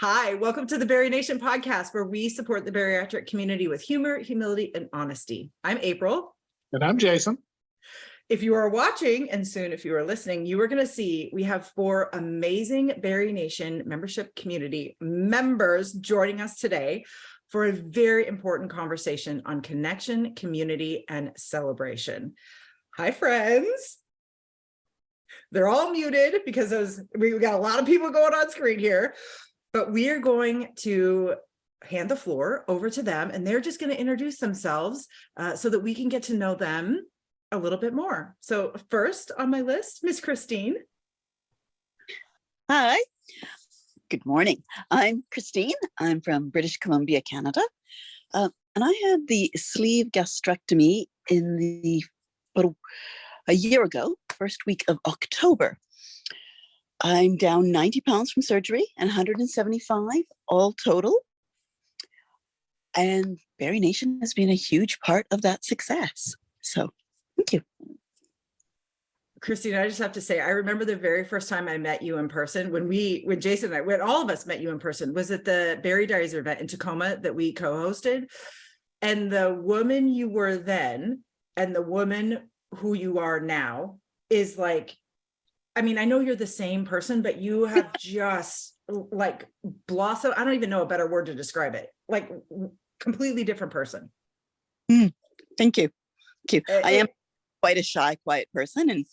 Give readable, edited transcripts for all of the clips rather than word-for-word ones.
Hi, welcome to the BariNation podcast, where we support the bariatric community with humor, humility, and honesty. I'm April. And I'm Jason. If you are watching, and soon if you are listening, you are going to see we have 4 amazing BariNation membership community members joining us today for a very important conversation on connection, community, and celebration. Hi, friends. They're all muted because we got a lot of people going on screen here. But we are going to hand the floor over to them, and they're just going to introduce themselves so that we can get to know them a little bit more. So first on my list, Miss Christine. Hi, good morning. I'm Christine. I'm from British Columbia, Canada. And I had the sleeve gastrectomy about a year ago, first week of October. I'm down 90 pounds from surgery and 175 all total. And BariNation has been a huge part of that success. So thank you. Christine, I just have to say, I remember the very first time I met you in person when Jason and I, when all of us met you in person, was at the Bari Diaries event in Tacoma that we co-hosted. And the woman you were then and the woman who you are now is like, I mean, I know you're the same person, but you have just like blossomed. I don't even know a better word to describe it. Like completely different person. Thank you. Thank you. I am quite a shy, quiet person, and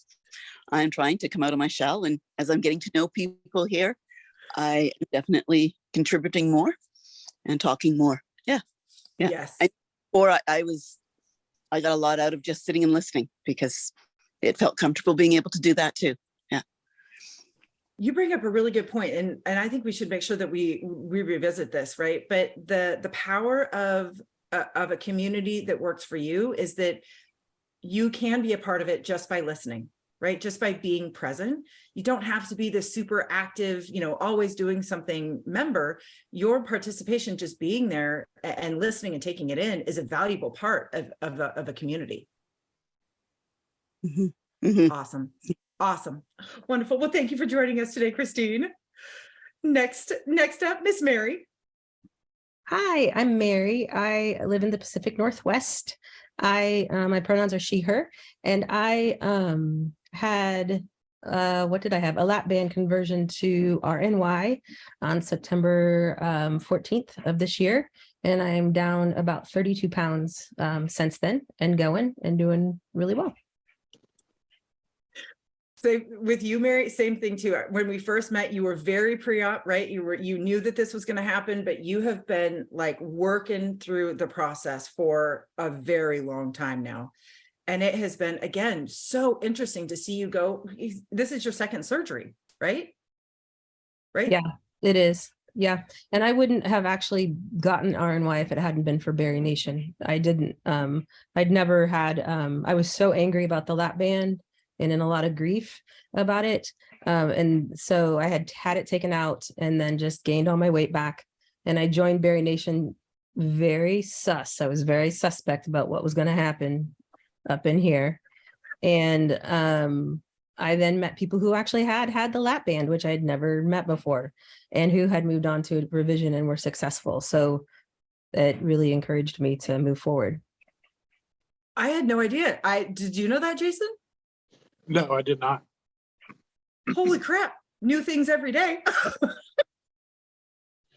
I'm trying to come out of my shell. And as I'm getting to know people here, I am definitely contributing more and talking more. Yeah. Yes. I got a lot out of just sitting and listening because it felt comfortable being able to do that too. You bring up a really good point, and I think we should make sure that we revisit this, right? But the power of a community that works for you is that you can be a part of it just by listening, right? Just by being present. You don't have to be the super active, always doing something member. Your participation, just being there and listening and taking it in, is a valuable part of a community. Mm-hmm. Mm-hmm. Awesome. Wonderful. Well, thank you for joining us today, Christine. Next up, Miss Mary. Hi, I'm Mary. I live in the Pacific Northwest. My pronouns are she, her, and I had what did I have? A lap band conversion to RNY on September 14th of this year. And I'm down about 32 pounds since then and going and doing really well. So with you, Mary, same thing too. When we first met, you were very pre-op, right? You knew that this was going to happen, but you have been like working through the process for a very long time now. And it has been, again, so interesting to see you go. This is your second surgery, right? Right? Yeah, it is. Yeah. And I wouldn't have actually gotten RNY if it hadn't been for BariNation. I didn't. I'd never had, I was so angry about the lap band and in a lot of grief about it. And so I had it taken out and then just gained all my weight back. And I joined BariNation very sus. I was very suspect about what was going to happen up in here. And I then met people who actually had the lap band, which I'd never met before, and who had moved on to revision and were successful. So it really encouraged me to move forward. I had no idea. Did you know that, Jason? No, I did not. Holy crap. New things every day.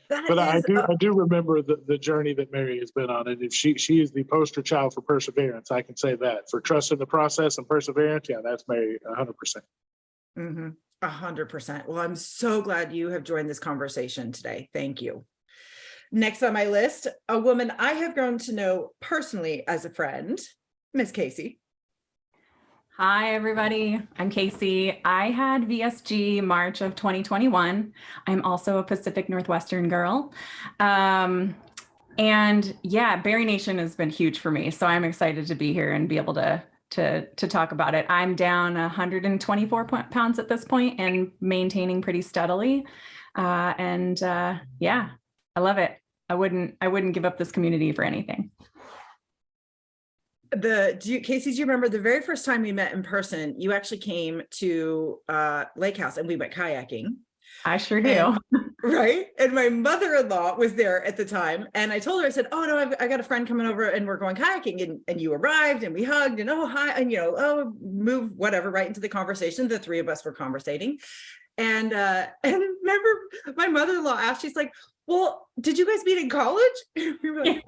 But I do remember the journey that Mary has been on. And if she is the poster child for perseverance, I can say that. For trust in the process and perseverance, yeah, that's Mary 100%. 100%. Well, I'm so glad you have joined this conversation today. Thank you. Next on my list, a woman I have grown to know personally as a friend, Miss Casey. Hi, everybody. I'm Casey. I had VSG March of 2021. I'm also a Pacific Northwestern girl. And yeah, BariNation has been huge for me. So I'm excited to be here and be able to talk about it. I'm down 124 pounds at this point and maintaining pretty steadily. Yeah, I love it. I wouldn't give up this community for anything. Casey, do you remember the very first time we met in person? You actually came to Lake House and we went kayaking. I sure do. And, right. And my mother-in-law was there at the time. And I told her, I said, oh no, I got a friend coming over and we're going kayaking, and you arrived and we hugged and oh, hi. And, oh, move whatever, right into the conversation. The three of us were conversating. And remember my mother-in-law asked, she's like, well, did you guys meet in college? We were like,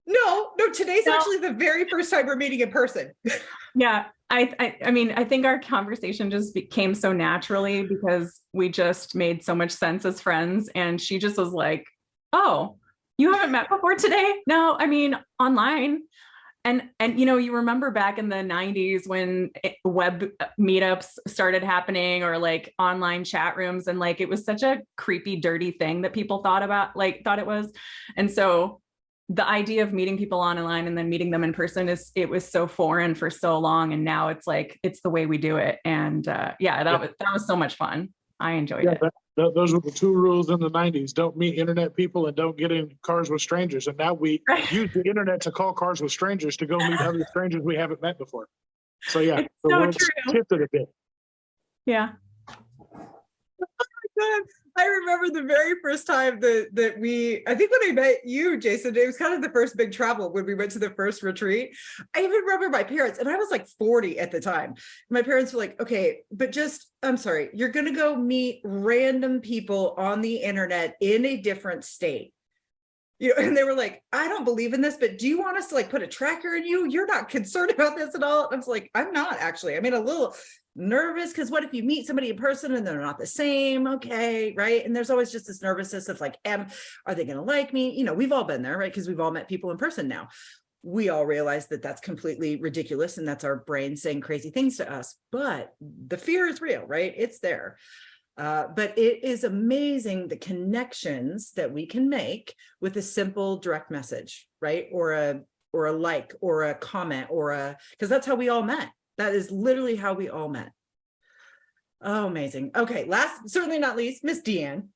no, today's actually the very first time we're meeting in person. Yeah. I mean, I think our conversation just became so naturally because we just made so much sense as friends. And she just was like, oh, you haven't met before today? No, I mean, online. And you remember back in the 90s when web meetups started happening, or like online chat rooms, and like it was such a creepy, dirty thing that people thought it was. And so the idea of meeting people online and then meeting them in person it was so foreign for so long. And now it's like, it's the way we do it. And that was so much fun. I enjoyed it. Those were the two rules in the 90s. Don't meet internet people and don't get in cars with strangers. And now we use the internet to call cars with strangers to go meet other strangers we haven't met before. So yeah, it's the so world's true. shifted a bit. Yeah. I remember the very first time I think when I met you, Jason, it was kind of the first big travel when we went to the first retreat. I even remember my parents, and I was like 40 at the time. My parents were like, okay, but I'm sorry, you're going to go meet random people on the internet in a different state. And they were like, I don't believe in this, but do you want us to like put a tracker in you? You're not concerned about this at all. I was like, I'm not actually. I mean, a little nervous, because what if you meet somebody in person and they're not the same? Okay, right. And there's always just this nervousness of like, are they going to like me? We've all been there, right? Because we've all met people in person now. We all realize that that's completely ridiculous, and that's our brain saying crazy things to us. But the fear is real, right? It's there. But it is amazing the connections that we can make with a simple direct message, right? Or a like, or a comment, because that's how we all met. That is literally how we all met. Oh, amazing. Okay, last, certainly not least, Miss Deanne.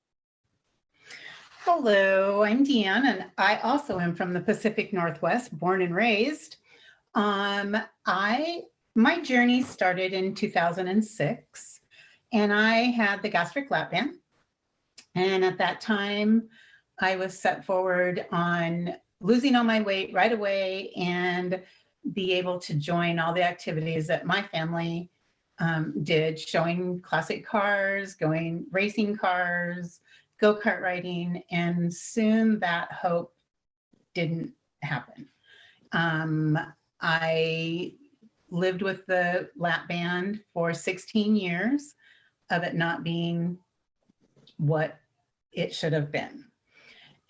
Hello, I'm Deanne, and I also am from the Pacific Northwest, born and raised. My journey started in 2006, and I had the gastric lap band. And at that time, I was set forward on losing all my weight right away and be able to join all the activities that my family did, showing classic cars, going racing cars, go-kart riding, and soon that hope didn't happen. I lived with the lap band for 16 years of it not being what it should have been.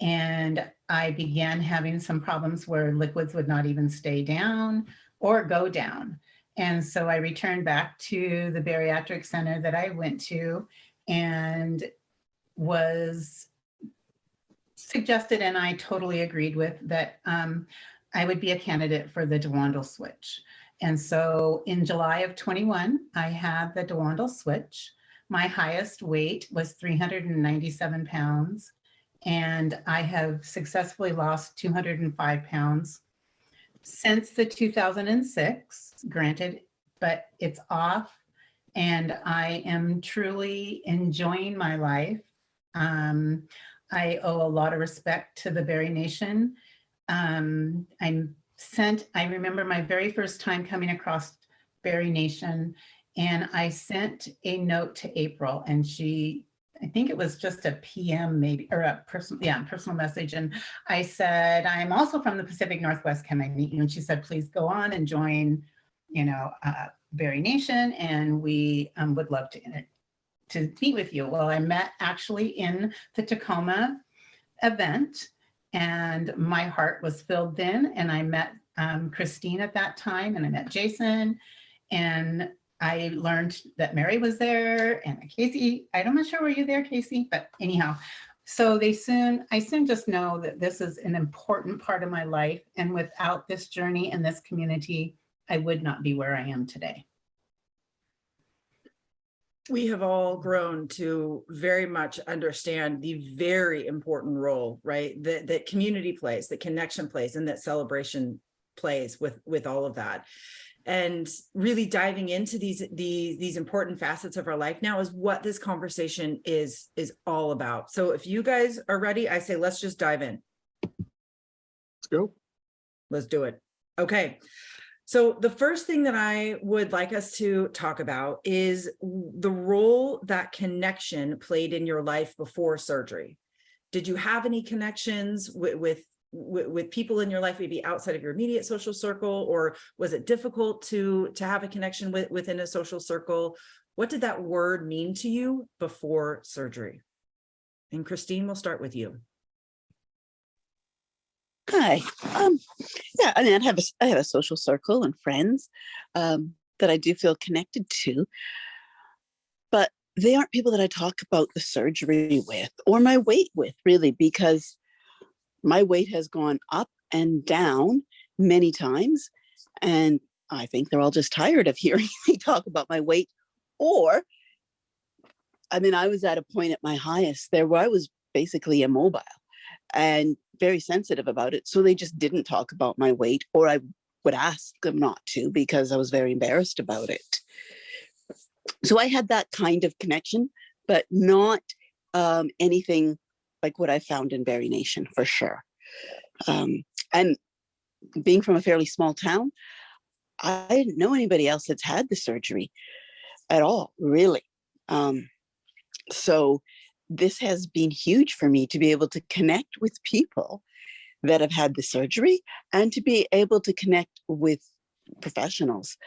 And I began having some problems where liquids would not even stay down or go down. And so I returned back to the bariatric center that I went to, and was suggested, and I totally agreed with, that I would be a candidate for the DeWandle switch. And so in July of 21, I had the DeWandle switch. My highest weight was 397 pounds. And I have successfully lost 205 pounds since the 2006, granted, but it's off, and I am truly enjoying my life. I owe a lot of respect to the BariNation. I remember my very first time coming across BariNation, and I sent a note to April, and I think it was just a PM maybe, or a personal message. And I said, I'm also from the Pacific Northwest, can I meet you? And she said, please go on and join, BariNation, and we would love to meet with you. Well, I met actually in the Tacoma event, and my heart was filled then. And I met Christine at that time, and I met Jason, and I learned that Mary was there, and Casey. I'm not sure, were you there, Casey? But anyhow, so I soon just know that this is an important part of my life. And without this journey and this community, I would not be where I am today. We have all grown to very much understand the very important role, right, that community plays, that connection plays, and that celebration plays with all of that. and really diving into these important facets of our life now is what this conversation is all about. So if you guys are ready, I say, let's just dive in. Let's go. Let's do it. Okay. So the first thing that I would like us to talk about is the role that connection played in your life before surgery. Did you have any connections with people in your life, maybe outside of your immediate social circle, or was it difficult to have a connection within a social circle? What did that word mean to you before surgery? And Christine, we'll start with you. Hi. Yeah, I mean, I have a social circle and friends that I do feel connected to, but they aren't people that I talk about the surgery with or my weight with, really, because my weight has gone up and down many times, and I think they're all just tired of hearing me talk about my weight. Or, I mean, I was at a point at my highest there where I was basically immobile and very sensitive about it. So they just didn't talk about my weight, or I would ask them not to because I was very embarrassed about it. So I had that kind of connection, but not anything like what I found in BariNation, for sure. And being from a fairly small town, I didn't know anybody else that's had the surgery at all, really. So this has been huge for me to be able to connect with people that have had the surgery and to be able to connect with professionals.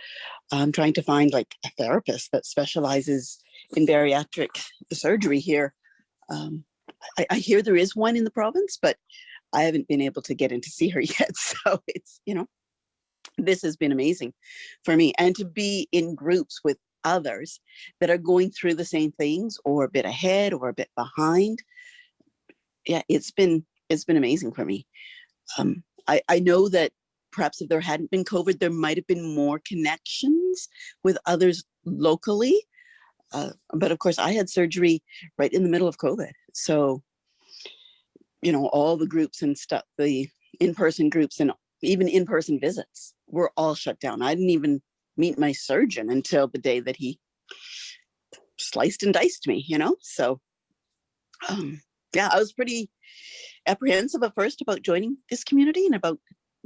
I'm trying to find like a therapist that specializes in bariatric surgery here. I hear there is one in the province, but I haven't been able to get in to see her yet. So it's, this has been amazing for me. And to be in groups with others that are going through the same things, or a bit ahead or a bit behind. Yeah, it's been amazing for me. I know that perhaps if there hadn't been COVID, there might have been more connections with others locally. But of course, I had surgery right in the middle of COVID. So, all the groups and stuff, the in-person groups and even in-person visits were all shut down. I didn't even meet my surgeon until the day that he sliced and diced me, So, yeah, I was pretty apprehensive at first about joining this community and about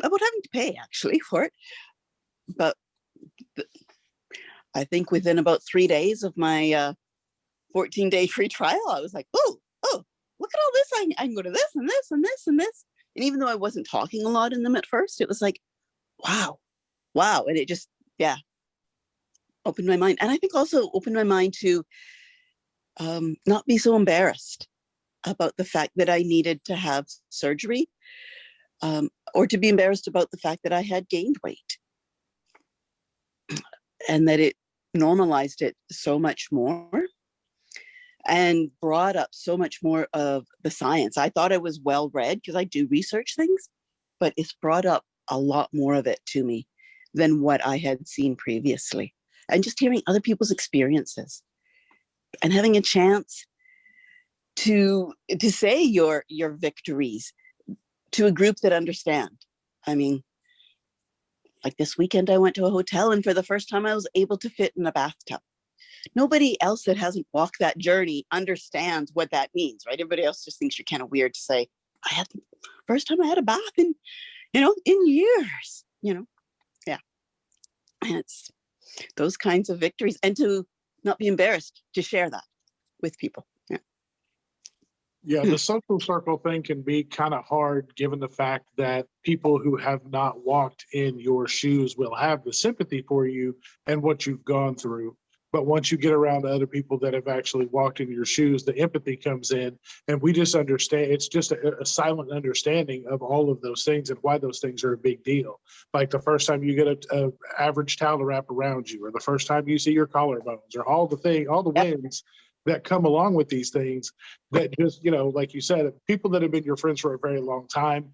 having to pay actually for it. But I think within about 3 days of my 14-day free trial, I was like, oh, look at all this. I can go to this and this and this and this. And even though I wasn't talking a lot in them at first, it was like, wow. And it just, opened my mind. And I think also opened my mind to not be so embarrassed about the fact that I needed to have surgery, or to be embarrassed about the fact that I had gained weight, and that it normalized it so much more and brought up so much more of the science. I thought I was well read because I do research things, but it's brought up a lot more of it to me than what I had seen previously. And just hearing other people's experiences and having a chance to say your victories to a group that understand. I mean, like this weekend, I went to a hotel, and for the first time, I was able to fit in a bathtub. Nobody else that hasn't walked that journey understands what that means, right? Everybody else just thinks you're kind of weird to say, I had the first time I had a bath in years, Yeah. And it's those kinds of victories, and to not be embarrassed to share that with people. Yeah, the social circle thing can be kind of hard, given the fact that people who have not walked in your shoes will have the sympathy for you and what you've gone through. But once you get around other people that have actually walked in your shoes, the empathy comes in, and we just understand. It's just a silent understanding of all of those things and why those things are a big deal. Like the first time you get a average towel to wrap around you, or the first time you see your collarbones, or all the wins that come along with these things, that just, like you said, people that have been your friends for a very long time,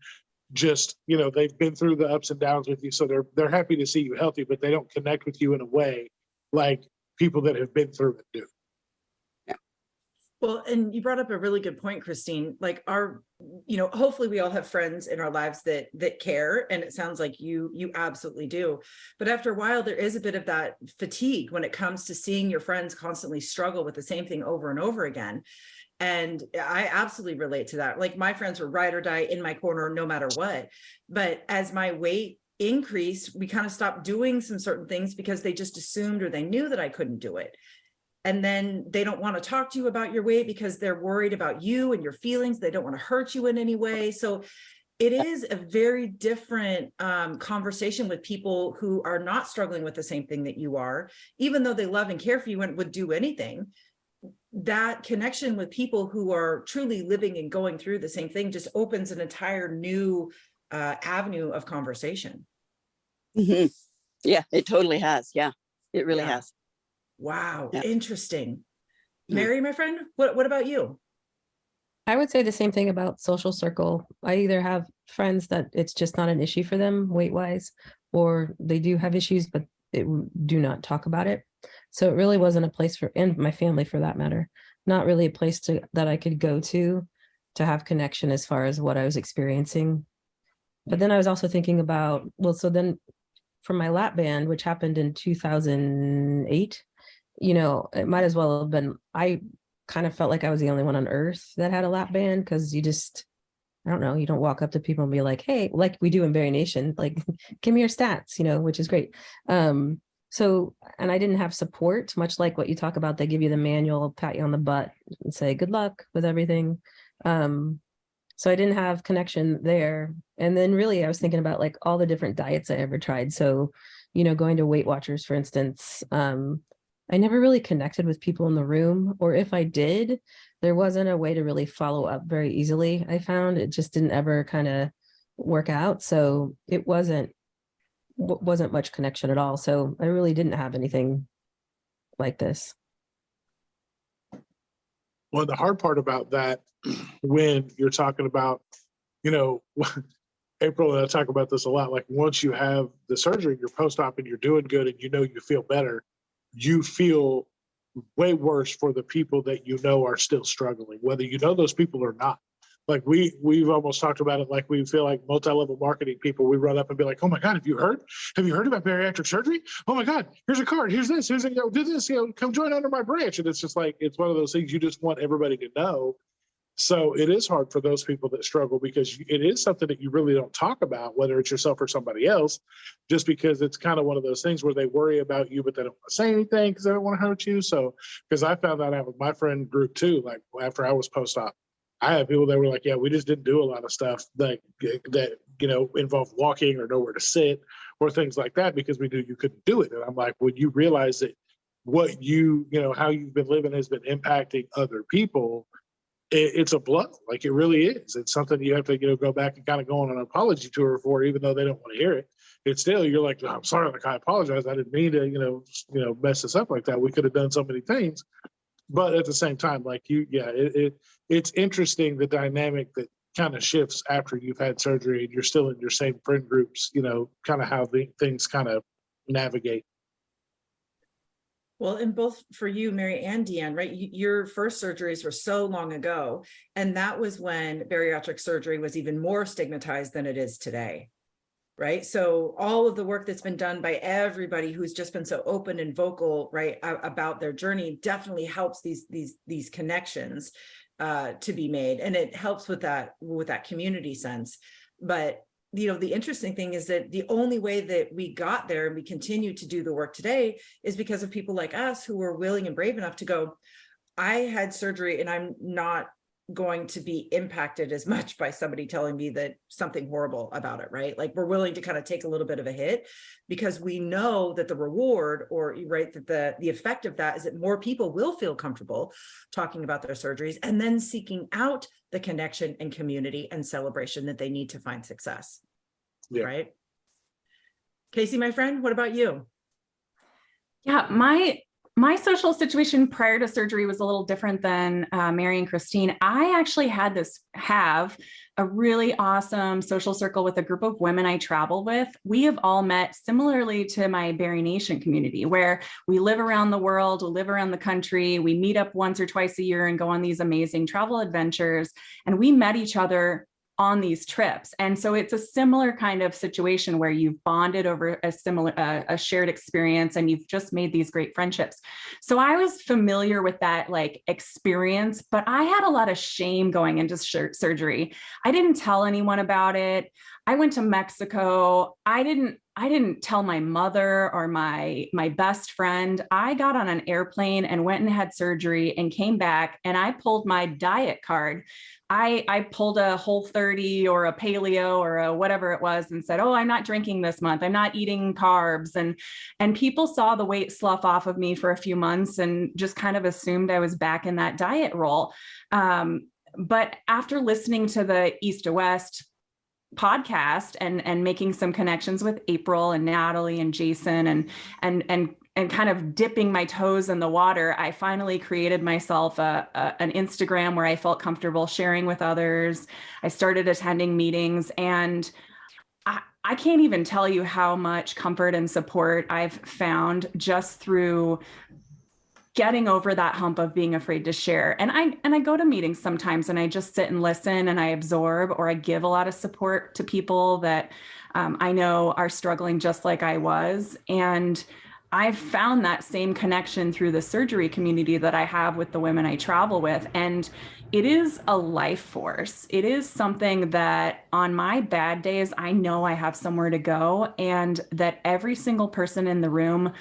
just, they've been through the ups and downs with you. So they're happy to see you healthy, but they don't connect with you in a way like people that have been through it do. Well, and you brought up a really good point, Christine. Like hopefully we all have friends in our lives that care, and it sounds like you absolutely do. But after a while, there is a bit of that fatigue when it comes to seeing your friends constantly struggle with the same thing over and over again. And I absolutely relate to that. Like, my friends were ride or die in my corner no matter what. But as my weight increased, we kind of stopped doing some certain things because they just assumed, or they knew that I couldn't do it. And then they don't want to talk to you about your weight because they're worried about you and your feelings. They don't want to hurt you in any way. So it is a very different conversation with people who are not struggling with the same thing that you are, even though they love and care for you and would do anything. That connection with people who are truly living and going through the same thing just opens an entire new avenue of conversation. Mm-hmm. Yeah, it totally has. Yeah, it really Yeah. has. Wow. Yeah. Interesting. Yeah. Mary, my friend, what about you? I would say the same thing about social circle. I either have friends that it's just not an issue for them weight wise, or they do have issues, but do not talk about it. So it really wasn't a place for, and my family for that matter, not really a place that I could go to have connection as far as what I was experiencing. But then I was also thinking about, well, so then from my lap band, which happened in 2008, it might as well have been, I kind of felt like I was the only one on earth that had a lap band, because I don't know, you don't walk up to people and be like, hey, like we do in BariNation, like, give me your stats, which is great. So, and I didn't have support, much like what you talk about. They give you the manual, pat you on the butt and say, good luck with everything. So I didn't have connection there. And then really I was thinking about like all the different diets I ever tried. So, going to Weight Watchers, for instance, I never really connected with people in the room, or if I did, there wasn't a way to really follow up very easily. I found it just didn't ever kind of work out. So it wasn't much connection at all. So I really didn't have anything like this. Well, the hard part about that, when you're talking about, April and I talk about this a lot, like once you have the surgery, you're post-op and you're doing good and you feel better, you feel way worse for the people that are still struggling, whether those people or not. Like we've almost talked about it, like we feel like multi-level marketing people, we run up and be like, oh my God, have you heard about bariatric surgery? Oh my God, here's a card, here's this, do this, come join under my branch. And it's just like, it's one of those things you just want everybody to know. So it is hard for those people that struggle, because it is something that you really don't talk about, whether it's yourself or somebody else, just because it's kind of one of those things where they worry about you, but they don't want to say anything because they don't want to hurt you. So, because I found that out with my friend group too, like after I was post-op, I had people that were like, yeah, we just didn't do a lot of stuff that involved walking or nowhere to sit or things like that, because we knew you couldn't do it. And I'm like, when you realize that what how you've been living has been impacting other people, it's a blow. Like it really is. It's something you have to go back and kind of go on an apology tour for, even though they don't want to hear it. It's still, you're like, oh, I'm sorry, like I apologize, I didn't mean to mess this up like that. We could have done so many things. But at the same time, like it's interesting, the dynamic that kind of shifts after you've had surgery and you're still in your same friend groups, kind of how things kind of navigate. Well, and both for you, Mary and Deanne, right? Your first surgeries were so long ago, and that was when bariatric surgery was even more stigmatized than it is today, right? So all of the work that's been done by everybody who's just been so open and vocal, right, about their journey definitely helps these connections to be made, and it helps with that community sense. But the interesting thing is that the only way that we got there and we continue to do the work today is because of people like us who were willing and brave enough to go, I had surgery and I'm not going to be impacted as much by somebody telling me that something horrible about it, right? Like we're willing to kind of take a little bit of a hit because we know that the reward, or right, that the effect of that is that more people will feel comfortable talking about their surgeries and then seeking out the connection and community and celebration that they need to find success. Yeah. Right. Casey, my friend, what about you? Yeah, my social situation prior to surgery was a little different than Mary and Christine. I actually have a really awesome social circle with a group of women I travel with. We have all met similarly to my BariNation community, where we live around the world, we live around the country, we meet up once or twice a year and go on these amazing travel adventures. And we met each other on these trips. And so it's a similar kind of situation where you've bonded over a shared experience, and you've just made these great friendships. So I was familiar with that like experience, but I had a lot of shame going into surgery. I didn't tell anyone about it. I went to Mexico. I didn't tell my mother or my best friend. I got on an airplane and went and had surgery and came back, and I pulled my diet card. I pulled a Whole30 or a Paleo or a whatever it was and said, oh, I'm not drinking this month. I'm not eating carbs. And people saw the weight slough off of me for a few months and just kind of assumed I was back in that diet role. But after listening to the East to West podcast and making some connections with April and Natalie and Jason and kind of dipping my toes in the water, I finally created myself an Instagram where I felt comfortable sharing with others. I started attending meetings, and I can't even tell you how much comfort and support I've found just through getting over that hump of being afraid to share. And I go to meetings sometimes and I just sit and listen and I absorb, or I give a lot of support to people that I know are struggling just like I was. And I've found that same connection through the surgery community that I have with the women I travel with. And it is a life force. It is something that on my bad days, I know I have somewhere to go, and that every single person in the room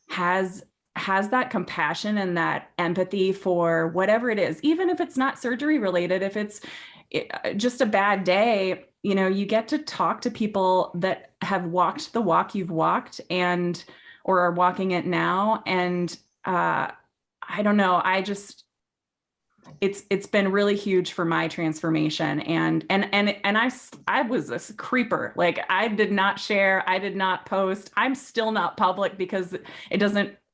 has that compassion and that empathy for whatever it is, even if it's not surgery related. If it's just a bad day, you know, you get to talk to people that have walked the walk you've walked or are walking it now. And I don't know, it's been really huge for my transformation. And I was a creeper. Like, I did not share, I did not post. I'm still not public because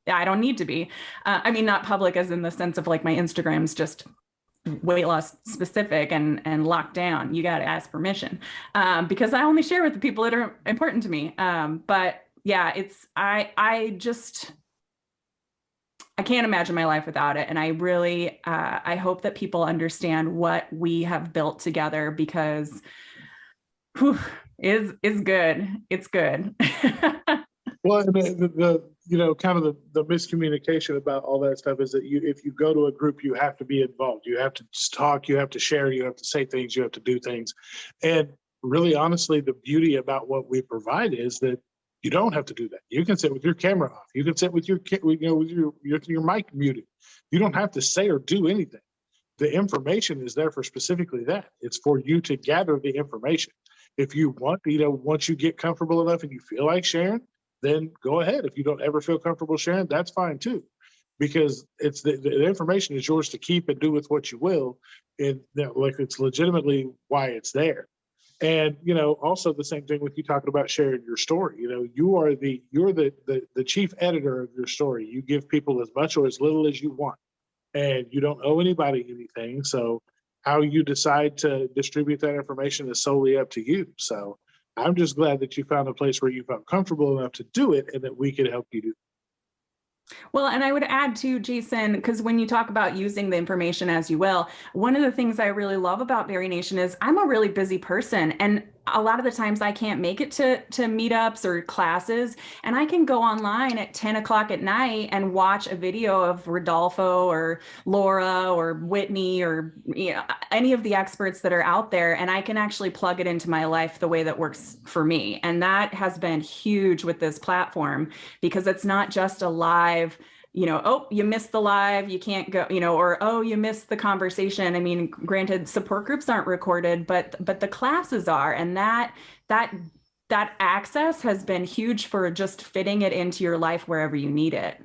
I don't need to be. I mean, not public as in the sense of like my Instagram's just weight loss specific and locked down. You got to ask permission because I only share with the people that are important to me. But yeah, I can't imagine my life without it. And I really, I hope that people understand what we have built together, because is good. It's good. Well, the kind of the miscommunication about all that stuff is that if you go to a group, you have to be involved. You have to talk, you have to share, you have to say things, you have to do things. And really, honestly, the beauty about what we provide is that you don't have to do that. You can sit with your camera off. You can sit with your mic muted. You don't have to say or do anything. The information is there for specifically that. It's for you to gather the information. If you want, once you get comfortable enough and you feel like sharing, then go ahead. If you don't ever feel comfortable sharing, that's fine too, because it's the information is yours to keep and do with what you will. And like, it's legitimately why it's there. And also the same thing with you talking about sharing your story. You're the chief editor of your story. You give people as much or as little as you want, and you don't owe anybody anything. So how you decide to distribute that information is solely up to you. So I'm just glad that you found a place where you felt comfortable enough to do it and that we could help you do. Well, and I would add too, Jason, because when you talk about using the information as you will, one of the things I really love about BariNation is I'm a really busy person. And a lot of the times I can't make it to meetups or classes, and I can go online at 10 o'clock at night and watch a video of Rodolfo or Laura or Whitney or any of the experts that are out there, and I can actually plug it into my life the way that works for me. And that has been huge with this platform, because it's not just a live, oh, you missed the live, you can't go, or, oh, you missed the conversation. I mean, granted, support groups aren't recorded, but the classes are. And that access has been huge for just fitting it into your life wherever you need it.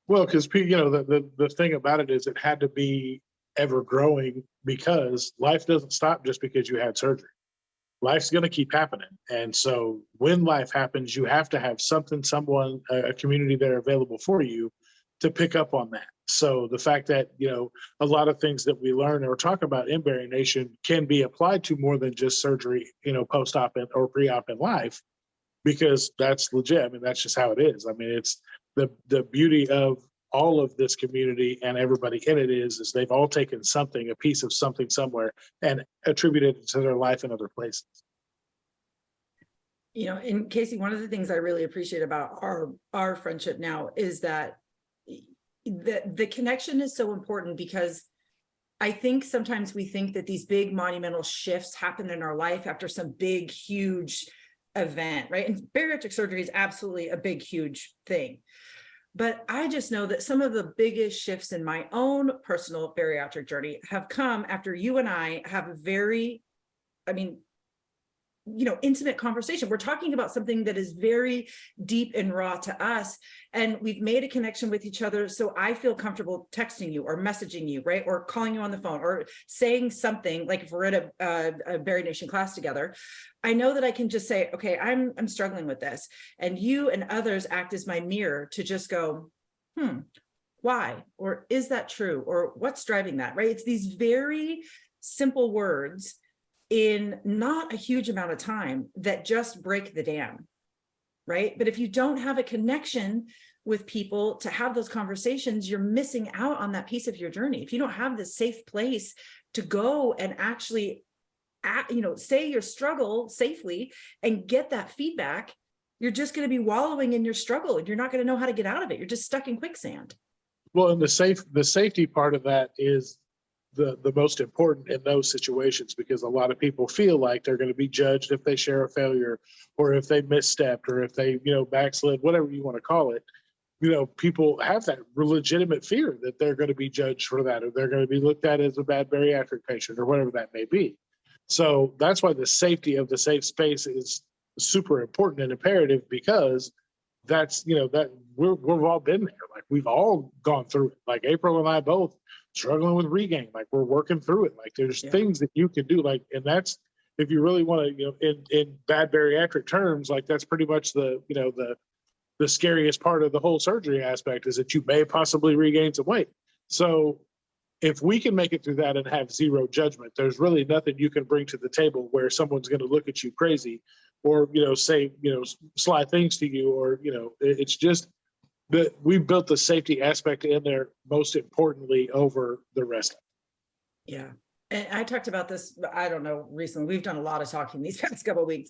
Well, because, the thing about it is it had to be ever growing, because life doesn't stop just because you had surgery. Life's going to keep happening. And so when life happens, you have to have something, someone, a community there available for you to pick up on that. So the fact that, a lot of things that we learn or talk about in BariNation can be applied to more than just surgery, post-op or pre-op in life, because that's legit. I mean, that's just how it is. I mean, it's the beauty of all of this community and everybody in it is they've all taken something, a piece of something somewhere, and attributed it to their life in other places. You know, and Casey, one of the things I really appreciate about our friendship now is that the connection is so important, because I think sometimes we think that these big monumental shifts happen in our life after some big, huge event, right? And bariatric surgery is absolutely a big, huge thing. But I just know that some of the biggest shifts in my own personal bariatric journey have come after you and I have a very, intimate conversation. We're talking about something that is very deep and raw to us. And we've made a connection with each other. So I feel comfortable texting you or messaging you, right? Or calling you on the phone or saying something, like if we're at a BariNation class together, I know that I can just say, okay, I'm struggling with this. And you and others act as my mirror to just go, why? Or is that true? Or what's driving that, right? It's these very simple words in not a huge amount of time that just break the dam, right? But if you don't have a connection with people to have those conversations, you're missing out on that piece of your journey. If you don't have this safe place to go and actually, say your struggle safely and get that feedback, you're just going to be wallowing in your struggle and you're not going to know how to get out of it. You're just stuck in quicksand. Well, and the safety part of that is the most important in those situations, because a lot of people feel like they're going to be judged if they share a failure, or if they misstepped, or if they, backslid, whatever you want to call it. People have that legitimate fear that they're going to be judged for that, or they're going to be looked at as a bad bariatric patient, or whatever that may be. So that's why the safety of the safe space is super important and imperative, because that's, that we've all been there. Like, we've all gone through it. Like, April and I both struggling with regain. Like, we're working through it. Like, there's things that you can do. Like, and that's, if you really want to, in bad bariatric terms, like, that's pretty much the scariest part of the whole surgery aspect, is that you may possibly regain some weight. So if we can make it through that and have zero judgment, there's really nothing you can bring to the table where someone's going to look at you crazy, or, say, sly things to you, or, it's just that we've built the safety aspect in there, most importantly, over the rest. Yeah. And I talked about this, I don't know, recently. We've done a lot of talking these past couple of weeks.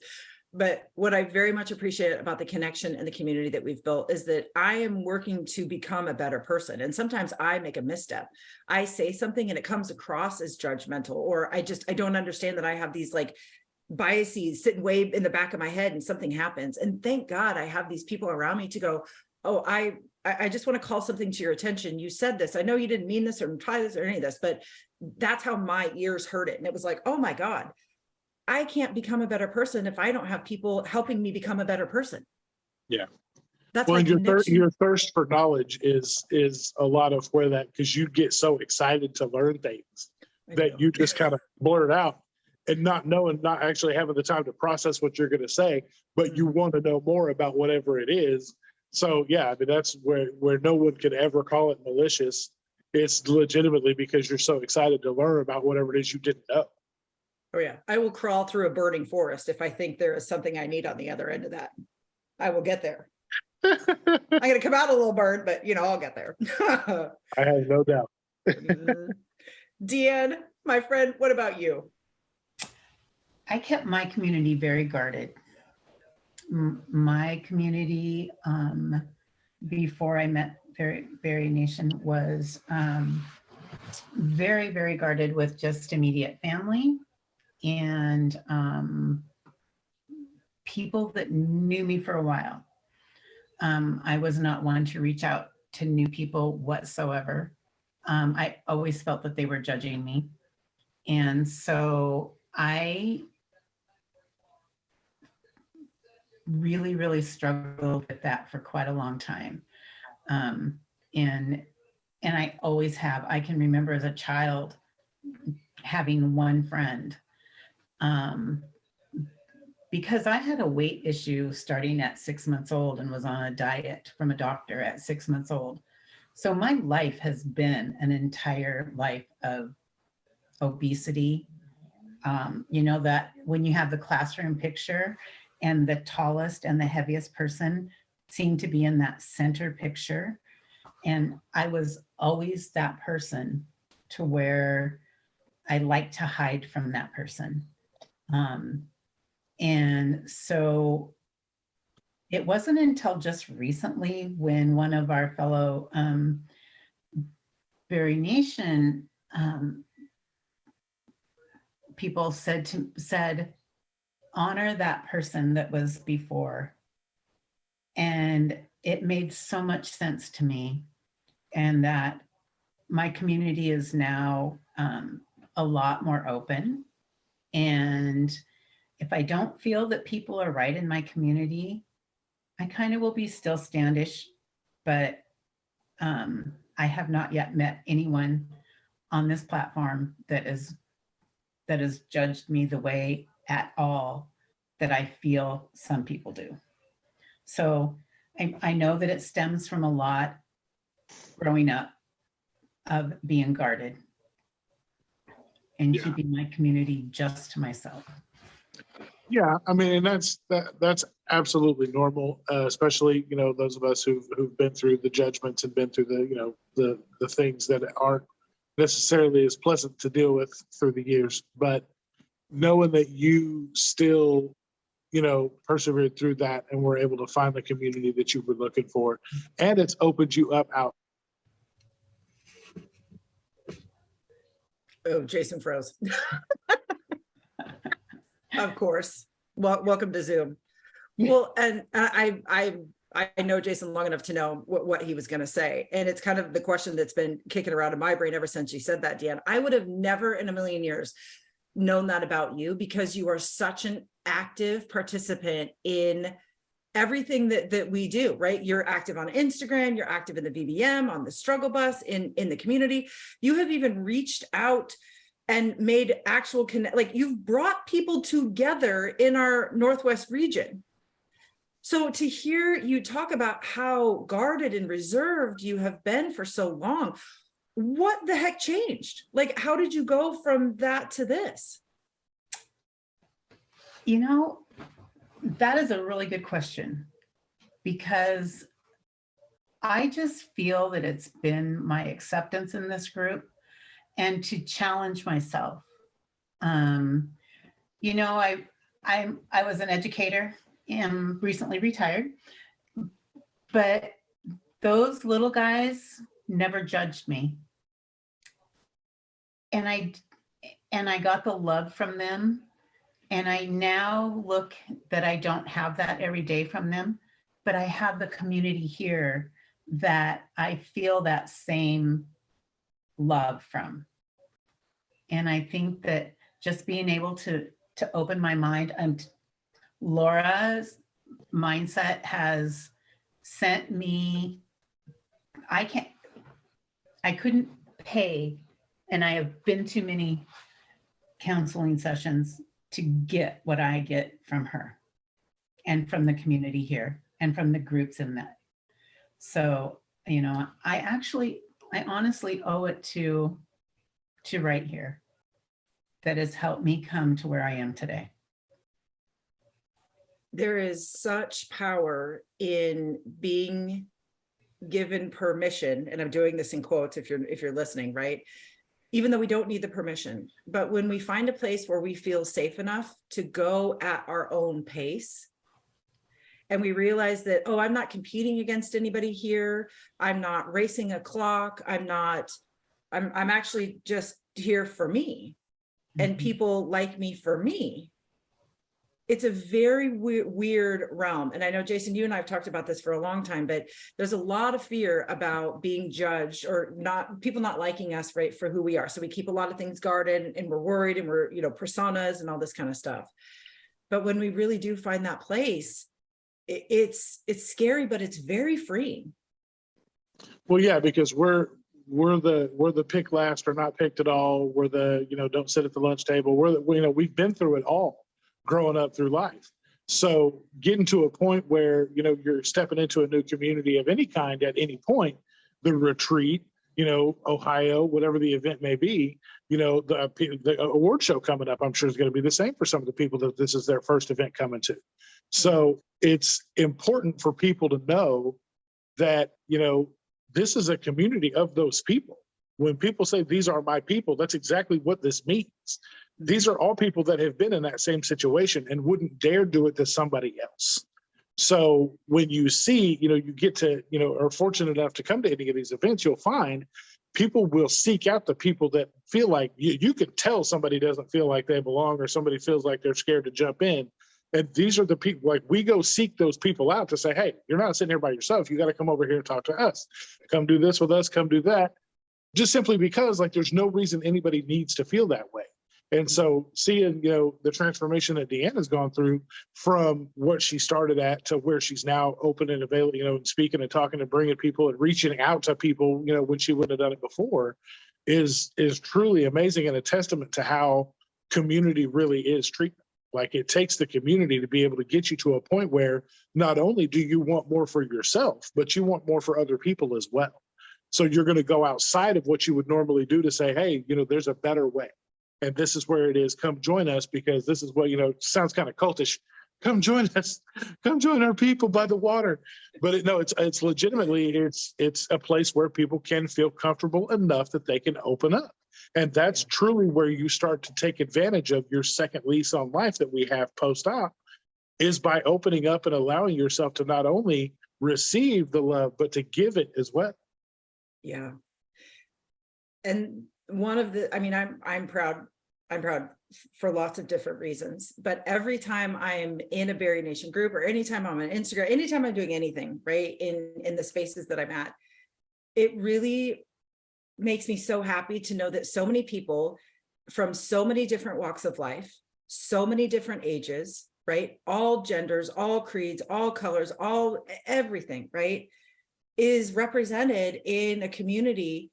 But what I very much appreciate about the connection and the community that we've built is that I am working to become a better person. And sometimes I make a misstep. I say something and it comes across as judgmental, or I don't understand that I have these like biases sitting way in the back of my head and something happens. And thank God I have these people around me to go, oh, I just want to call something to your attention. You said this. I know you didn't mean this or imply this or any of this, but that's how my ears heard it. And it was like, oh my God, I can't become a better person if I don't have people helping me become a better person. Yeah. That's well, like your thirst for knowledge is a lot of where that, because you get so excited to learn things that you just kind of blurt out, and not actually having the time to process what you're going to say, but you want to know more about whatever it is. So yeah, that's where no one could ever call it malicious. It's legitimately because you're so excited to learn about whatever it is you didn't know. Oh yeah, I will crawl through a burning forest if I think there is something I need on the other end of that. I will get there. I'm going to come out a little burned, but I'll get there. I have no doubt. Deanne, my friend, what about you? I kept my community very guarded. My community, before I met BariNation, was very, very guarded with just immediate family and people that knew me for a while. I was not one to reach out to new people whatsoever. I always felt that they were judging me. And so I really, really struggled with that for quite a long time. And I always have. I can remember as a child having one friend, because I had a weight issue starting at 6 months old and was on a diet from a doctor at 6 months old. So my life has been an entire life of obesity. That when you have the classroom picture and the tallest and the heaviest person seem to be in that center picture. And I was always that person to where I like to hide from that person. And so it wasn't until just recently when one of our fellow BariNation people said, honor that person that was before. And it made so much sense to me, and that my community is now a lot more open. And if I don't feel that people are right in my community, I kind of will be still standish, but I have not yet met anyone on this platform that has judged me the way at all that I feel some people do. So I know that it stems from a lot growing up of being guarded and keeping my community just to myself. Yeah, I mean, and that's absolutely normal, especially, you know, those of us who've been through the judgments and been through the, you know, the things that aren't necessarily as pleasant to deal with through the years. But knowing that you still, you know, persevered through that and were able to find the community that you were looking for, and it's opened you up out. Oh, Jason froze. Of course. Well, welcome to Zoom. Well, and I know Jason long enough to know what he was going to say. And it's kind of the question that's been kicking around in my brain ever since you said that, Dan. I would have never in a million years known that about you, because you are such an active participant in everything that we do, right? You're active on Instagram, you're active in the VBM, on the struggle bus, in the community. You have even reached out and made actual connect, like you've brought people together in our Northwest region. So to hear you talk about how guarded and reserved you have been for so long, what the heck changed? Like, how did you go from that to this? You know, that is a really good question, because I just feel that it's been my acceptance in this group and to challenge myself. You know, I was an educator and recently retired, but those little guys never judged me. And I got the love from them. And I now look that I don't have that every day from them, but I have the community here that I feel that same love from. And I think that just being able to open my mind, and Laura's mindset has sent me, I couldn't pay, and I have been to many counseling sessions to get what I get from her and from the community here and from the groups in that. So, you know, I honestly owe it to right here that has helped me come to where I am today. There is such power in being given permission, and I'm doing this in quotes if you're listening, right? Even though we don't need the permission, but when we find a place where we feel safe enough to go at our own pace, and we realize that, oh, I'm not competing against anybody here, I'm not racing a clock, I'm actually just here for me, and people like me for me. It's a very weird realm. And I know, Jason, you and I have talked about this for a long time, but there's a lot of fear about being judged or people not liking us, right, for who we are. So we keep a lot of things guarded, and we're worried, and we're, you know, personas and all this kind of stuff. But when we really do find that place, it's scary, but it's very freeing. Well, yeah, because we're the pick last or not picked at all. We're the, you know, don't sit at the lunch table. We've been through it all growing up through life. So getting to a point where, you know, you're stepping into a new community of any kind at any point, the retreat, you know, Ohio, whatever the event may be, you know, the award show coming up, I'm sure is going to be the same for some of the people that this is their first event coming to. So it's important for people to know that, you know, this is a community of those people. When people say these are my people, that's exactly what this means. These are all people that have been in that same situation and wouldn't dare do it to somebody else. So when you see, you get to, are fortunate enough to come to any of these events, you'll find people will seek out the people that feel like you can tell somebody doesn't feel like they belong, or somebody feels like they're scared to jump in. And these are the people, like, we go seek those people out to say, hey, you're not sitting here by yourself. You got to come over here and talk to us. Come do this with us. Come do that. Just simply because, like, there's no reason anybody needs to feel that way. And so seeing, the transformation that Deanna's gone through from what she started at to where she's now open and available, and speaking and talking and bringing people and reaching out to people, when she wouldn't have done it before, is truly amazing, and a testament to how community really is treatment. Like, it takes the community to be able to get you to a point where not only do you want more for yourself, but you want more for other people as well. So you're going to go outside of what you would normally do to say, hey, there's a better way. And this is where it is. Come join us, because this is what, sounds kind of cultish. Come join us. Come join our people by the water. But it's legitimately, it's a place where people can feel comfortable enough that they can open up. And that's truly where you start to take advantage of your second lease on life that we have post-op, is by opening up and allowing yourself to not only receive the love, but to give it as well. Yeah. And one of the, I'm proud for lots of different reasons, but every time I'm in a BariNation group, or anytime I'm on Instagram, anytime I'm doing anything, right, in the spaces that I'm at, it really makes me so happy to know that so many people from so many different walks of life, so many different ages, right, all genders, all creeds, all colors, all everything, right, is represented in a community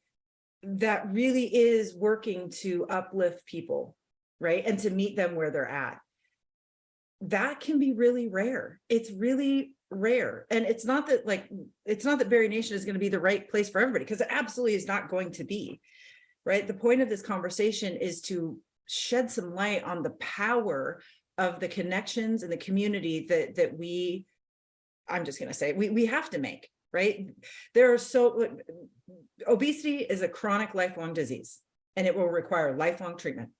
that really is working to uplift people, right, and to meet them where they're at. That can be really rare. It's really rare. And it's not that BariNation is going to be the right place for everybody, because it absolutely is not going to be, right? The point of this conversation is to shed some light on the power of the connections and the community that I'm just going to say, we have to make, right? Obesity is a chronic lifelong disease, and it will require lifelong treatment.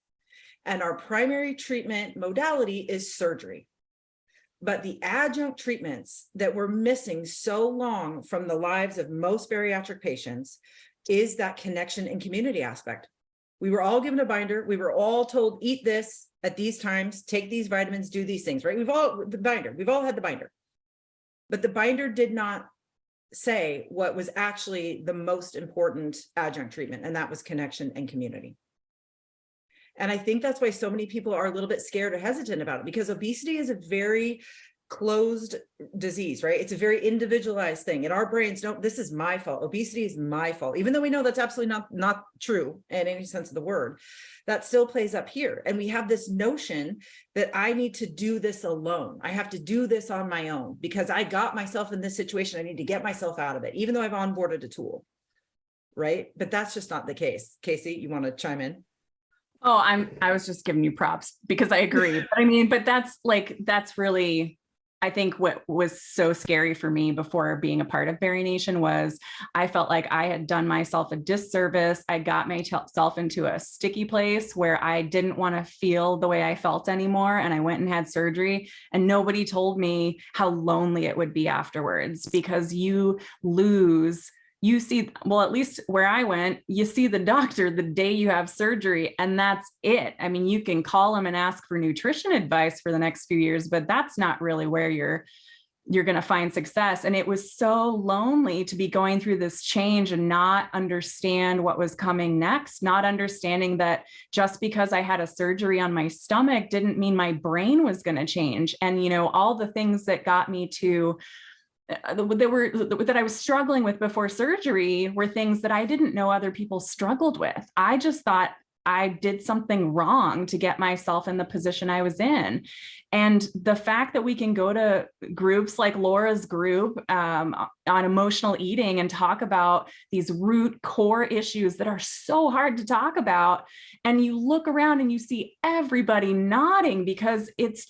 And our primary treatment modality is surgery. But the adjunct treatments that we're missing so long from the lives of most bariatric patients is that connection and community aspect. We were all given a binder. We were all told, eat this at these times, take these vitamins, do these things, right? We've all had the binder. But the binder did not say what was actually the most important adjunct treatment, and that was connection and community. And I think that's why so many people are a little bit scared or hesitant about it, because obesity is a very closed disease, right? It's a very individualized thing. In our brains, no, this is my fault. Obesity is my fault. Even though we know that's absolutely not true in any sense of the word, that still plays up here. And we have this notion that I need to do this alone. I have to do this on my own because I got myself in this situation. I need to get myself out of it, even though I've onboarded a tool, right? But that's just not the case. Casey, you want to chime in? Oh, I was just giving you props because I agree. But that's really, I think what was so scary for me before being a part of BariNation was I felt like I had done myself a disservice. I got myself into a sticky place where I didn't want to feel the way I felt anymore. And I went and had surgery, and nobody told me how lonely it would be afterwards, because you see, well, at least where I went, you see the doctor the day you have surgery, and that's it. I mean, you can call them and ask for nutrition advice for the next few years, but that's not really where you're going to find success. And it was so lonely to be going through this change and not understand what was coming next, not understanding that just because I had a surgery on my stomach didn't mean my brain was going to change. And, all the things that got me to that I was struggling with before surgery were things that I didn't know other people struggled with. I just thought I did something wrong to get myself in the position I was in. And the fact that we can go to groups like Laura's group, on emotional eating and talk about these root core issues that are so hard to talk about. And you look around and you see everybody nodding because it's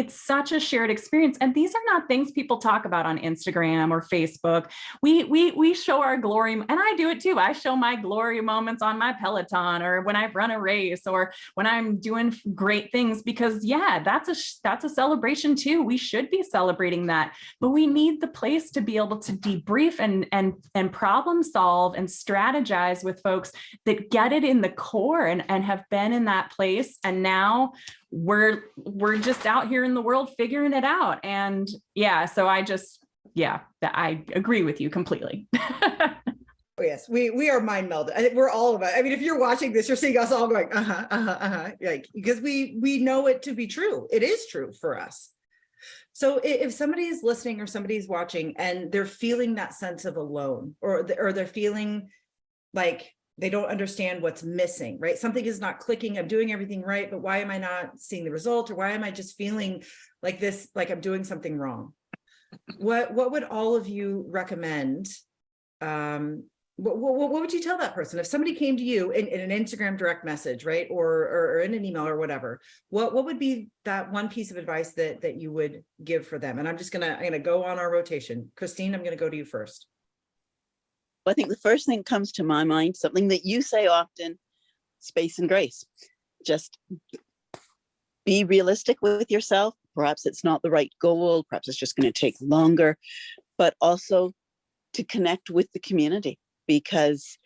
such a shared experience. And these are not things people talk about on Instagram or Facebook. We show our glory, and I do it too. I show my glory moments on my Peloton, or when I've run a race, or when I'm doing great things, because that's a celebration too. We should be celebrating that, but we need the place to be able to debrief and problem solve and strategize with folks that get it in the core and have been in that place. And now we're just out here in the world figuring it out. And so I agree with you completely. Oh, yes, we are mind melded. I think we're all of it. I mean, if you're watching this, you're seeing us all going, like, because we know it to be true. It is true for us. So if somebody is listening or somebody's watching and they're feeling that sense of alone, or they're feeling like they don't understand what's missing, right? Something is not clicking. I'm doing everything right, but why am I not seeing the result? Or why am I just feeling like this, like I'm doing something wrong? What would all of you recommend? What would you tell that person if somebody came to you in an Instagram direct message, right, or in an email or whatever? What would be that one piece of advice that you would give for them? And I'm gonna go on our rotation. Christine, I'm gonna go to you first. I think the first thing that comes to my mind, something that you say often, space and grace. Just be realistic with yourself. Perhaps it's not the right goal. Perhaps it's just going to take longer, but also to connect with the community. Because,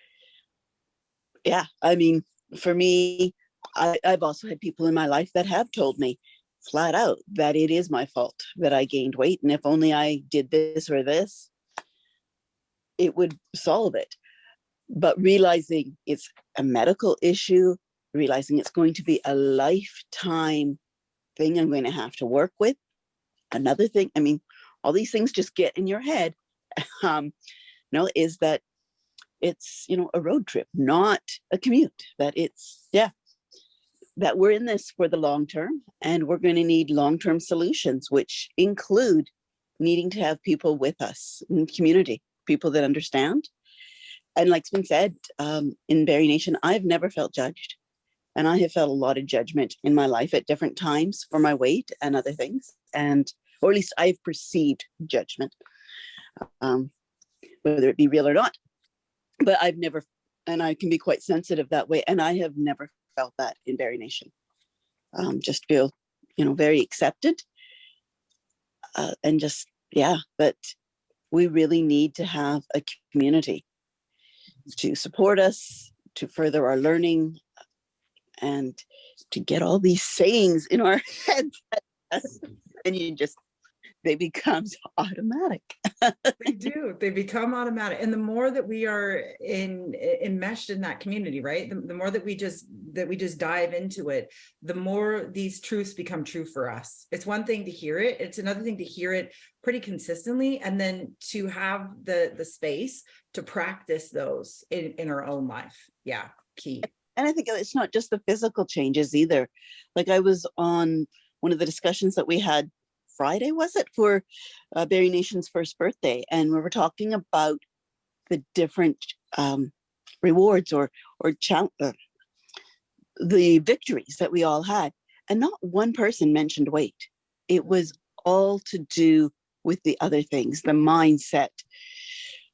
I mean, for me, I've also had people in my life that have told me flat out that it is my fault that I gained weight. And if only I did this or this, it would solve it. But realizing it's a medical issue, realizing it's going to be a lifetime thing I'm going to have to work with. Another thing, I mean, all these things just get in your head, is that it's, a road trip, not a commute, that it's, that we're in this for the long term, and we're going to need long-term solutions, which include needing to have people with us in the community, people that understand. And like's been said, in BariNation, I've never felt judged. And I have felt a lot of judgment in my life at different times for my weight and other things. Or at least I've perceived judgment, whether it be real or not. But I've never, and I can be quite sensitive that way. And I have never felt that in BariNation. Just feel, very accepted. And just, but we really need to have a community to support us, to further our learning, and to get all these sayings in our heads. And they become automatic. They do. They become automatic. And the more that we are enmeshed in that community, right? The more that we just dive into it, the more these truths become true for us. It's one thing to hear it. It's another thing to hear it pretty consistently, and then to have the space to practice those in our own life. Yeah, key. And I think it's not just the physical changes either. Like, I was on one of the discussions that we had Friday, was it, for BariNation's first birthday, and we were talking about the different rewards or the victories that we all had, and not one person mentioned weight. It was all to do with the other things, the mindset,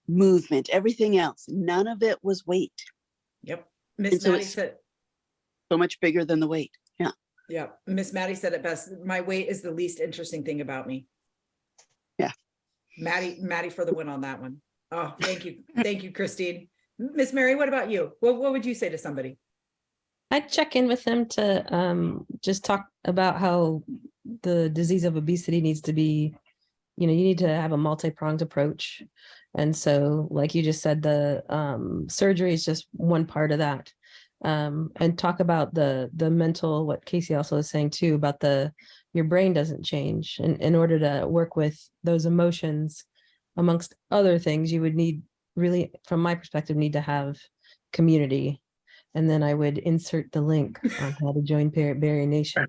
movement, everything else. None of it was weight. Yep. Miss Maddie said so much bigger than the weight. Yeah. Miss Maddie said it best. My weight is the least interesting thing about me. Yeah. Maddie for the win on that one. Oh, thank you. Thank you, Christine. Miss Mary, what about you? What would you say to somebody? I'd check in with them to just talk about how the disease of obesity needs to be, you need to have a multi-pronged approach. And so, like you just said, the surgery is just one part of that. And talk about the mental, what Casey also is saying too, about your brain doesn't change. And in order to work with those emotions, amongst other things, you would really, from my perspective, need to have community. And then I would insert the link on how to join BariNation.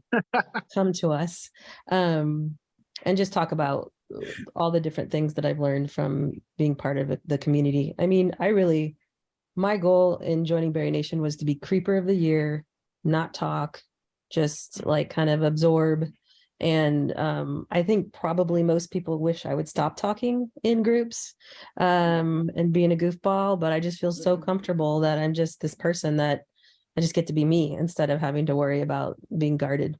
Come to us, and just talk about all the different things that I've learned from being part of the community. I mean, my goal in joining BariNation was to be creeper of the year, not talk, just like kind of absorb. And I think probably most people wish I would stop talking in groups and being a goofball, but I just feel so comfortable that I'm just this person that I just get to be me instead of having to worry about being guarded.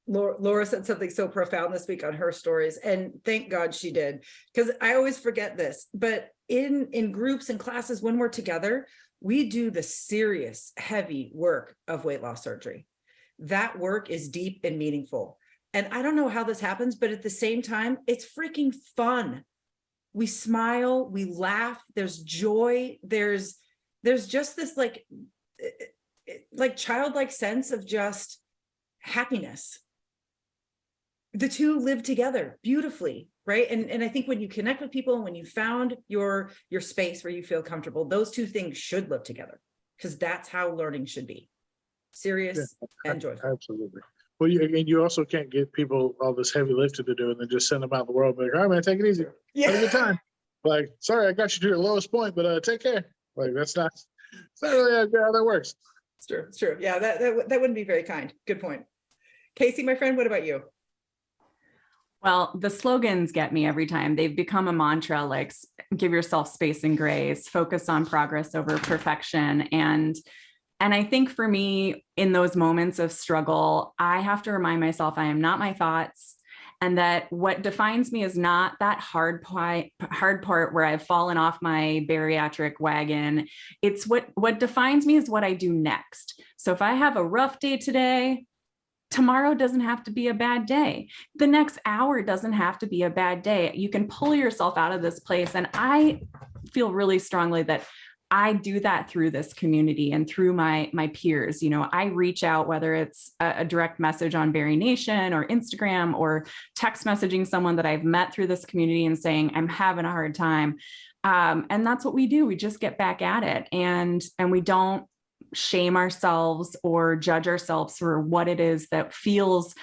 Laura said something so profound this week on her stories, and thank God she did, because I always forget this, but in groups and classes, when we're together, we do the serious, heavy work of weight loss surgery. That work is deep and meaningful. And I don't know how this happens, but at the same time, it's freaking fun. We smile, we laugh, there's joy, there's just this like childlike sense of just happiness. The two live together beautifully, right? And I think when you connect with people and when you found your space where you feel comfortable, those two things should live together, because that's how learning should be. Serious and joyful. Absolutely. Well, you also can't get people all this heavy lifting to do and then just send them out in the world. Like, all right, man, take it easy. Have a good time. Like, sorry, I got you to your lowest point, but take care. Like, it's not really how that works. It's true. It's true. Yeah, that wouldn't be very kind. Good point. Casey, my friend, what about you? Well, the slogans get me every time. They've become a mantra, like give yourself space and grace, focus on progress over perfection. And I think for me, in those moments of struggle, I have to remind myself I am not my thoughts, and that what defines me is not that hard part where I've fallen off my bariatric wagon. It's what defines me is what I do next. So if I have a rough day today, tomorrow doesn't have to be a bad day. The next hour doesn't have to be a bad day. You can pull yourself out of this place. And I feel really strongly that I do that through this community and through my peers. You know, I reach out, whether it's a direct message on BariNation or Instagram, or text messaging someone that I've met through this community and saying, I'm having a hard time. And that's what we do. We just get back at it. And we don't shame ourselves or judge ourselves for what it is that feels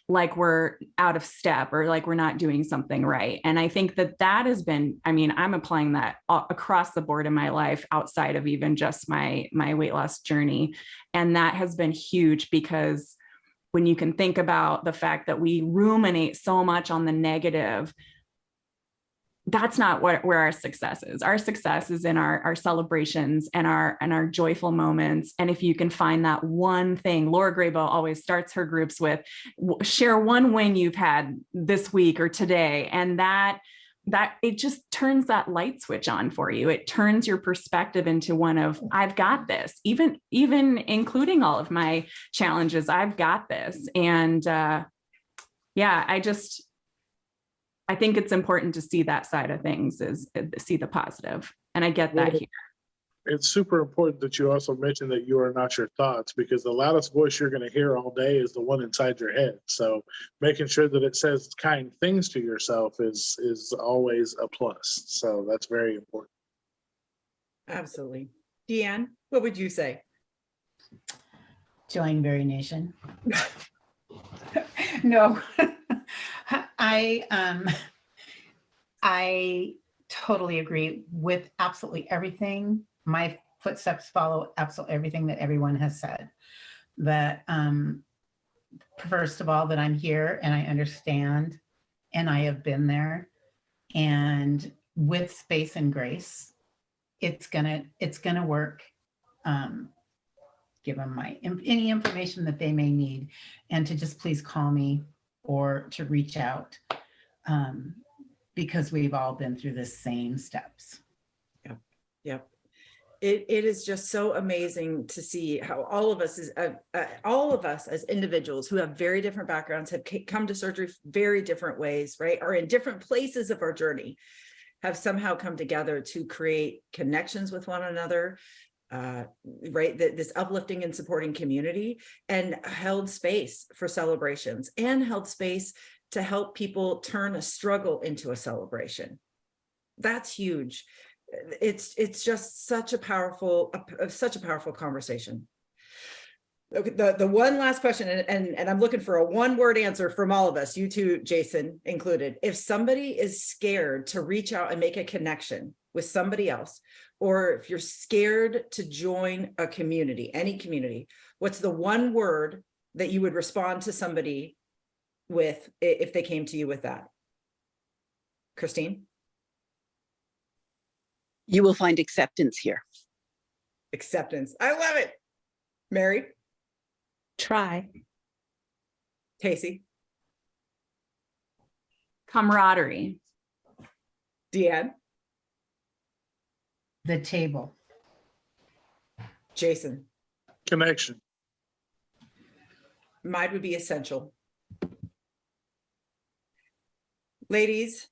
like we're out of step or like we're not doing something right. And I think that has been, I mean, I'm applying that across the board in my life outside of even just my weight loss journey. And that has been huge, because when you can think about the fact that we ruminate so much on the negative, that's not where our success is. Our success is in our celebrations and our joyful moments. And if you can find that one thing, Laura Graybo always starts her groups with, share one win you've had this week or today. And that it just turns that light switch on for you. It turns your perspective into one of, I've got this, even including all of my challenges, I've got this. And I think it's important to see that side of things, is see the positive. And I get that here. It's super important that you also mention that you are not your thoughts, because the loudest voice you're going to hear all day is the one inside your head. So making sure that it says kind things to yourself is always a plus. So that's very important. Absolutely. Deanne, what would you say? Join BariNation. No. I totally agree with absolutely everything. My footsteps follow absolutely everything that everyone has said. That first of all, that I'm here and I understand, and I have been there, and with space and grace, it's gonna work. Give them any information that they may need, and to just please call me or to reach out, because we've all been through the same steps. Yep. It is just so amazing to see how all of us as individuals who have very different backgrounds have come to surgery very different ways, right? Or in different places of our journey, have somehow come together to create connections with one another, right? This uplifting and supporting community, and held space for celebrations, and held space to help people turn a struggle into a celebration. That's huge. It's just such a powerful conversation. Okay, the one last question, and I'm looking for a one-word answer from all of us, you too, Jason included. If somebody is scared to reach out and make a connection with somebody else, or if you're scared to join a community, any community, what's the one word that you would respond to somebody with if they came to you with that? Christine? You will find acceptance here. Acceptance. I love it. Mary? Try. Casey? Camaraderie. Deanne? The table. Jason? Connection. Mine would be essential. Ladies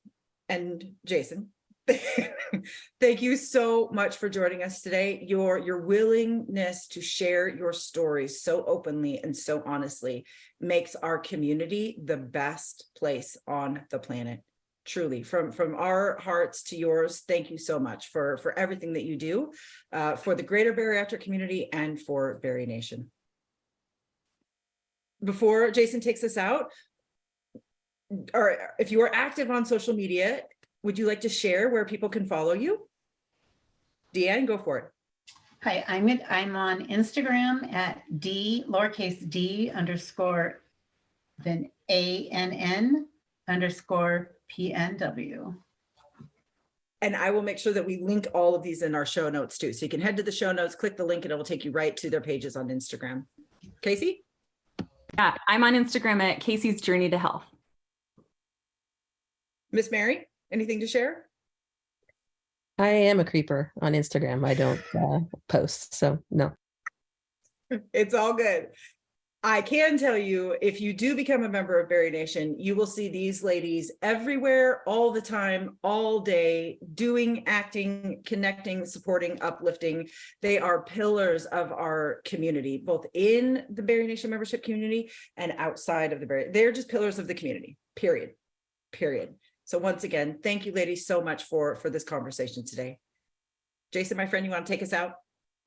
and Jason, thank you so much for joining us today. Your willingness to share your stories so openly and so honestly makes our community the best place on the planet. Truly, from our hearts to yours, thank you so much for everything that you do for the greater bariatric community and for BariNation. Before Jason takes us out, or if you are active on social media, would you like to share where people can follow you? Deanne, go for it. Hi, I'm on Instagram at lowercase d underscore then ANN underscore PNW. And I will make sure that we link all of these in our show notes too. So you can head to the show notes, click the link, and it will take you right to their pages on Instagram. Casey? Yeah, I'm on Instagram at Casey's Journey to Health. Miss Mary, anything to share? I am a creeper on Instagram. I don't post, so no. It's all good. I can tell you, if you do become a member of BariNation, you will see these ladies everywhere, all the time, all day, doing, acting, connecting, supporting, uplifting. They are pillars of our community, both in the BariNation membership community and outside of the Bari. They're just pillars of the community, period. So once again, thank you, ladies, so much for this conversation today. Jason, my friend, you want to take us out?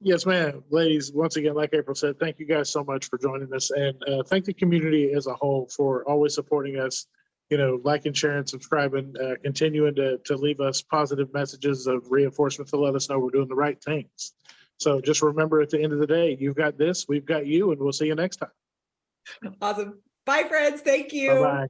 Yes, ma'am. Ladies, once again, like April said, thank you guys so much for joining us, and thank the community as a whole for always supporting us, liking, sharing, subscribing, continuing to leave us positive messages of reinforcement to let us know we're doing the right things. So just remember, at the end of the day, you've got this, we've got you, and we'll see you next time. Awesome. Bye, friends. Thank you. Bye-bye.